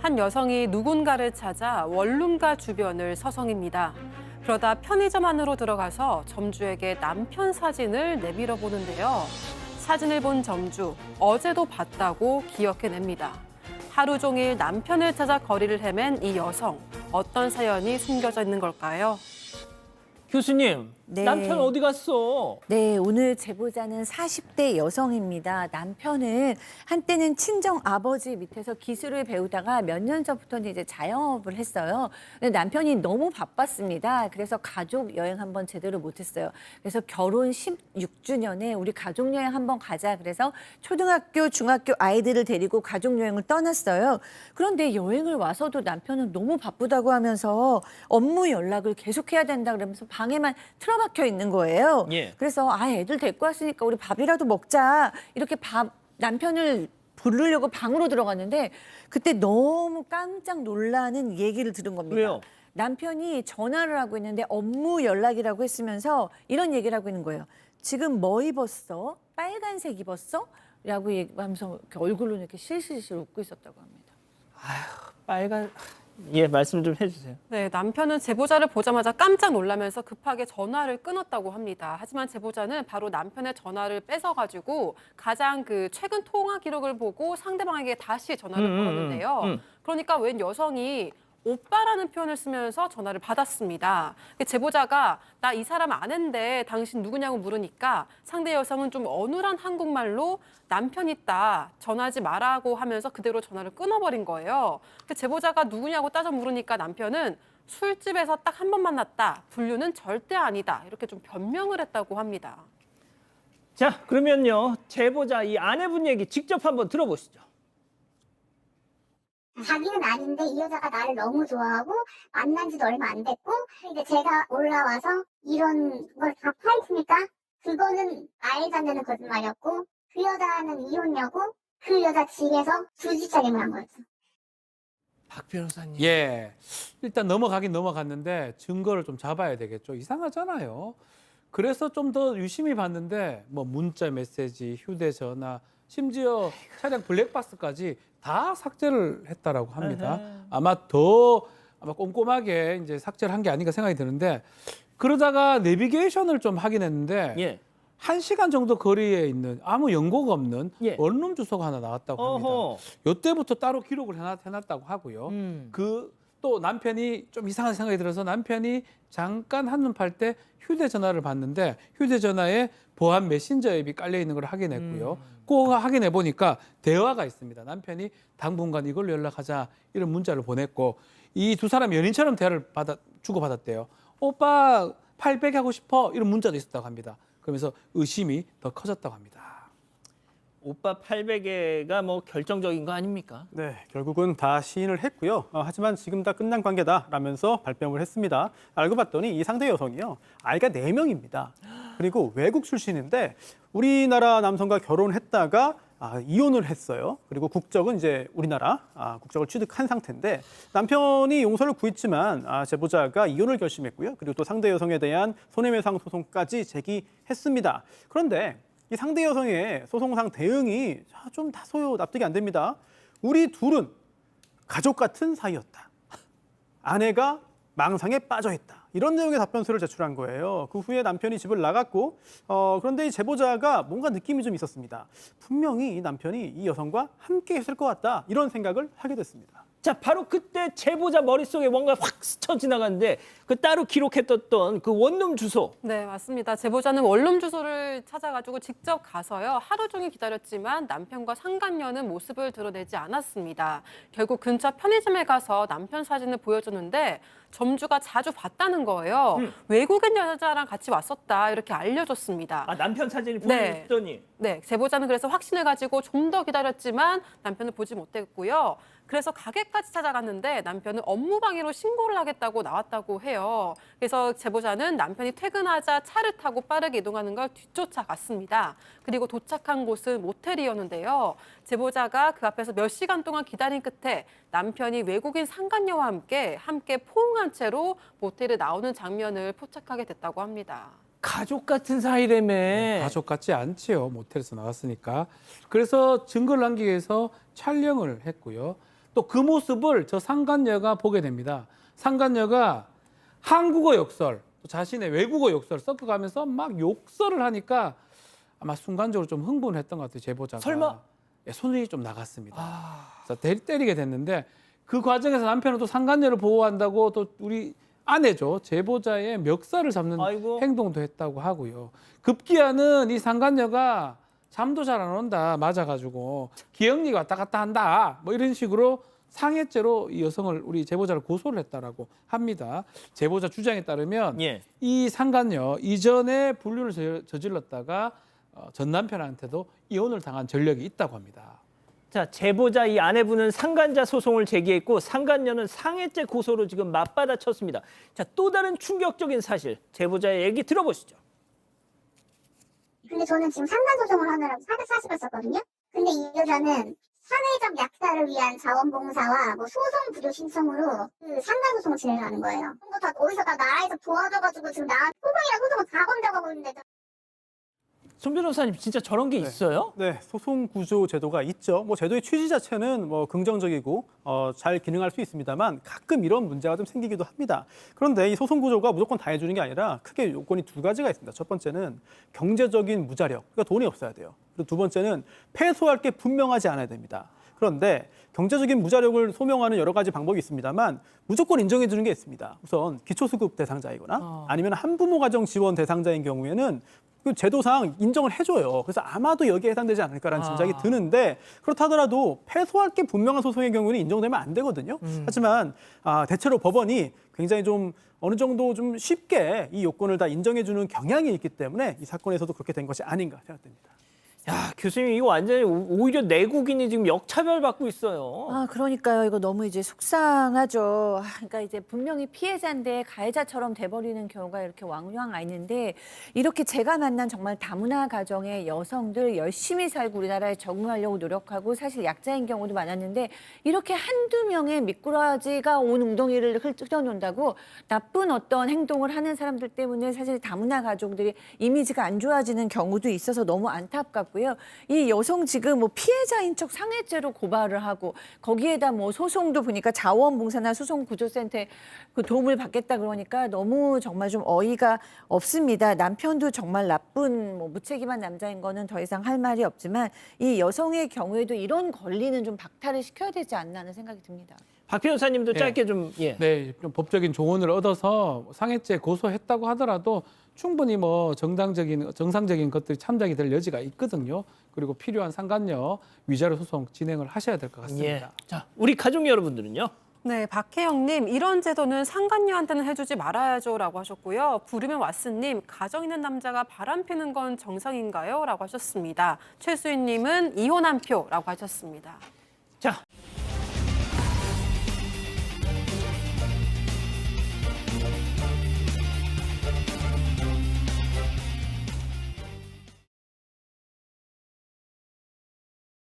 한 여성이 누군가를 찾아 원룸가 주변을 서성입니다. 그러다 편의점 안으로 들어가서 점주에게 남편 사진을 내밀어 보는데요. 사진을 본 점주, 어제도 봤다고 기억해냅니다. 하루 종일 남편을 찾아 거리를 헤맨 이 여성, 어떤 사연이 숨겨져 있는 걸까요? 교수님, 네. 남편 어디 갔어? 네, 오늘 제보자는 40대 여성입니다. 남편은 한때는 친정 아버지 밑에서 기술을 배우다가 몇 년 전부터는 이제 자영업을 했어요. 근데 남편이 너무 바빴습니다. 그래서 가족 여행 한번 제대로 못했어요. 그래서 결혼 16주년에 우리 가족 여행 한번 가자. 그래서 초등학교, 중학교 아이들을 데리고 가족 여행을 떠났어요. 그런데 여행을 와서도 남편은 너무 바쁘다고 하면서 업무 연락을 계속해야 된다 그러면서 방에만 틀어박혀 있는 거예요. 예. 그래서 애들 데리고 왔으니까 우리 밥이라도 먹자. 이렇게 남편을 부르려고 방으로 들어갔는데 그때 너무 깜짝 놀라는 얘기를 들은 겁니다. 왜요? 남편이 전화를 하고 있는데 업무 연락이라고 했으면서 이런 얘기를 하고 있는 거예요. 지금 뭐 입었어? 빨간색 입었어? 라고 얘기하면서 이렇게 얼굴로 이렇게 실실실 웃고 있었다고 합니다. 빨간... 예, 말씀 좀 해주세요. 네, 남편은 제보자를 보자마자 깜짝 놀라면서 급하게 전화를 끊었다고 합니다. 하지만 제보자는 바로 남편의 전화를 뺏어가지고 가장 최근 통화 기록을 보고 상대방에게 다시 전화를 걸었는데요. 그러니까 웬 여성이 오빠라는 표현을 쓰면서 전화를 받았습니다. 제보자가 나 이 사람 아는데 당신 누구냐고 물으니까 상대 여성은 좀 어눌한 한국말로 남편 있다, 전화하지 말라고 하면서 그대로 전화를 끊어버린 거예요. 제보자가 누구냐고 따져 물으니까 남편은 술집에서 딱 한 번 만났다, 불륜은 절대 아니다, 이렇게 좀 변명을 했다고 합니다. 자, 그러면요. 제보자 이 아내분 얘기 직접 한번 들어보시죠. 자기는 아닌데 이 여자가 나를 너무 좋아하고 만난 지도 얼마 안 됐고 이제 제가 올라와서 이런 걸 다 파헤치니까 그거는 말도 안 되는 거짓말이었고 그 여자는 이혼녀고 그 여자 집에서 주지차림을 한 거였어. 박 변호사님. 예. 일단 넘어가긴 넘어갔는데 증거를 좀 잡아야 되겠죠. 이상하잖아요. 그래서 좀 더 유심히 봤는데 뭐 문자 메시지, 휴대전화, 심지어 차량 블랙박스까지 다 삭제를 했다라고 합니다. 아마 꼼꼼하게 이제 삭제를 한 게 아닌가 생각이 드는데 그러다가 내비게이션을 좀 확인했는데 예. 1시간 정도 거리에 있는 아무 연고가 없는 예. 원룸 주소가 하나 나왔다고 합니다. 어허. 이때부터 따로 기록을 해놨다고 하고요. 또 남편이 좀 이상한 생각이 들어서 남편이 잠깐 한눈 팔 때 휴대전화를 봤는데 휴대전화에 보안 메신저 앱이 깔려 있는 걸 확인했고요. 그거 확인해 보니까 대화가 있습니다. 남편이 당분간 이걸로 연락하자 이런 문자를 보냈고 이 두 사람 연인처럼 대화를 주고받았대요. 오빠 팔베개 하고 싶어 이런 문자도 있었다고 합니다. 그러면서 의심이 더 커졌다고 합니다. 오빠 800개가 뭐 결정적인 거 아닙니까? 네, 결국은 다 시인을 했고요. 하지만 지금 다 끝난 관계다라면서 발뺌을 했습니다. 알고 봤더니 이 상대 여성이요, 아이가 4명입니다. 그리고 외국 출신인데 우리나라 남성과 결혼했다가 이혼을 했어요. 그리고 국적은 이제 우리나라 국적을 취득한 상태인데 남편이 용서를 구했지만 제보자가 이혼을 결심했고요. 그리고 또 상대 여성에 대한 손해배상 소송까지 제기했습니다. 그런데 이 상대 여성의 소송상 대응이 좀 다소 납득이 안 됩니다. 우리 둘은 가족 같은 사이였다. 아내가 망상에 빠져 있다. 이런 내용의 답변서를 제출한 거예요. 그 후에 남편이 집을 나갔고 그런데 이 제보자가 뭔가 느낌이 좀 있었습니다. 분명히 이 남편이 이 여성과 함께 했을 것 같다. 이런 생각을 하게 됐습니다. 자, 바로 그때 제보자 머릿속에 뭔가 확 스쳐 지나갔는데 그 따로 기록했던 그 원룸 주소. 네, 맞습니다. 제보자는 원룸 주소를 찾아가지고 직접 가서요. 하루 종일 기다렸지만 남편과 상간녀는 모습을 드러내지 않았습니다. 결국 근처 편의점에 가서 남편 사진을 보여줬는데 점주가 자주 봤다는 거예요. 외국인 여자랑 같이 왔었다 이렇게 알려줬습니다. 남편 사진을 네. 보여줬더니. 네, 제보자는 그래서 확신을 가지고 좀 더 기다렸지만 남편을 보지 못했고요. 그래서 가게까지 찾아갔는데 남편은 업무방해로 신고를 하겠다고 나왔다고 해요. 그래서 제보자는 남편이 퇴근하자 차를 타고 빠르게 이동하는 걸 뒤쫓아갔습니다. 그리고 도착한 곳은 모텔이었는데요. 제보자가 그 앞에서 몇 시간 동안 기다린 끝에 남편이 외국인 상간녀와 함께 포옹한 채로 모텔에 나오는 장면을 포착하게 됐다고 합니다. 가족 같은 사이라며. 가족 같지 않지요. 모텔에서 나왔으니까. 그래서 증거를 남기기 위해서 촬영을 했고요. 또 그 모습을 저 상간녀가 보게 됩니다. 상간녀가 한국어 욕설, 또 자신의 외국어 욕설을 섞어가면서 막 욕설을 하니까 아마 순간적으로 좀 흥분했던 것 같아요, 제보자가. 설마? 예, 손이 좀 나갔습니다. 그래서 때리게 됐는데 그 과정에서 남편은 또 상간녀를 보호한다고 또 우리 아내죠, 제보자의 멱살을 잡는 아이고. 행동도 했다고 하고요. 급기야는 이 상간녀가 잠도 잘 안 온다, 맞아가지고 기억력이 왔다 갔다 한다, 뭐 이런 식으로 상해죄로 이 여성을, 우리 제보자를 고소를 했다라고 합니다. 제보자 주장에 따르면 예. 이 상간녀 이전에 불륜을 저질렀다가 전 남편한테도 이혼을 당한 전력이 있다고 합니다. 자, 제보자 이 아내분은 상간자 소송을 제기했고 상간녀는 상해죄 고소로 지금 맞받아쳤습니다. 자, 또 다른 충격적인 사실, 제보자의 얘기 들어보시죠. 근데 저는 지금 상간소송을 하느라고 440을 썼거든요. 근데 이 여자는 사회적 약자를 위한 자원봉사와 뭐 소송 구조 신청으로 그 상간소송을 진행하는 거예요. 그거 다 어디서 다 나라에서 도와줘가지고 지금 나 소송이랑 소송을 다 건져가고 있는데 손 변호사님, 진짜 저런 게 있어요? 네, 소송 구조 제도가 있죠. 뭐 제도의 취지 자체는 뭐 긍정적이고 잘 기능할 수 있습니다만 가끔 이런 문제가 좀 생기기도 합니다. 그런데 이 소송 구조가 무조건 다 해주는 게 아니라 크게 요건이 두 가지가 있습니다. 첫 번째는 경제적인 무자력, 그러니까 돈이 없어야 돼요. 그리고 두 번째는 패소할 게 분명하지 않아야 됩니다. 그런데 경제적인 무자력을 소명하는 여러 가지 방법이 있습니다만 무조건 인정해 주는 게 있습니다. 우선 기초수급 대상자이거나 아니면 한부모 가정 지원 대상자인 경우에는 그 제도상 인정을 해줘요. 그래서 아마도 여기에 해당되지 않을까라는 짐작이 드는데 그렇다 하더라도 패소할 게 분명한 소송의 경우는 인정되면 안 되거든요. 하지만 대체로 법원이 굉장히 좀 어느 정도 좀 쉽게 이 요건을 다 인정해주는 경향이 있기 때문에 이 사건에서도 그렇게 된 것이 아닌가 생각됩니다. 야, 교수님, 이거 완전히 오히려 내국인이 지금 역차별받고 있어요. 아, 그러니까요. 이거 너무 이제 속상하죠. 그러니까 이제 분명히 피해자인데 가해자처럼 돼버리는 경우가 이렇게 왕왕 있는데 이렇게 제가 만난 정말 다문화 가정의 여성들 열심히 살고 우리나라에 적응하려고 노력하고 사실 약자인 경우도 많았는데 이렇게 한두 명의 미꾸라지가 온 웅덩이를 흘려놓는다고 나쁜 어떤 행동을 하는 사람들 때문에 사실 다문화 가족들이 이미지가 안 좋아지는 경우도 있어서 너무 안타깝고 이 여성 지금 뭐 피해자인 척 상해죄로 고발을 하고 거기에다 뭐 소송도 보니까 자원봉사나 소송구조센터에 그 도움을 받겠다 그러니까 너무 정말 좀 어이가 없습니다. 남편도 정말 나쁜 뭐 무책임한 남자인 거는 더 이상 할 말이 없지만 이 여성의 경우에도 이런 권리는 좀 박탈을 시켜야 되지 않나 하는 생각이 듭니다. 박 변호사님도 네. 짧게 좀 예. 네, 좀 법적인 조언을 얻어서 상해죄 고소했다고 하더라도 충분히 뭐 정상적인 것들이 참작이 될 여지가 있거든요. 그리고 필요한 상간녀 위자료 소송 진행을 하셔야 될 것 같습니다. 예. 자, 우리 가족 여러분들은요. 네, 박혜영님, 이런 제도는 상간녀한테는 해주지 말아야죠라고 하셨고요. 부르면 왓슨님, 가정 있는 남자가 바람 피는 건 정상인가요?라고 하셨습니다. 최수인님은 이혼 한 표라고 하셨습니다. 자,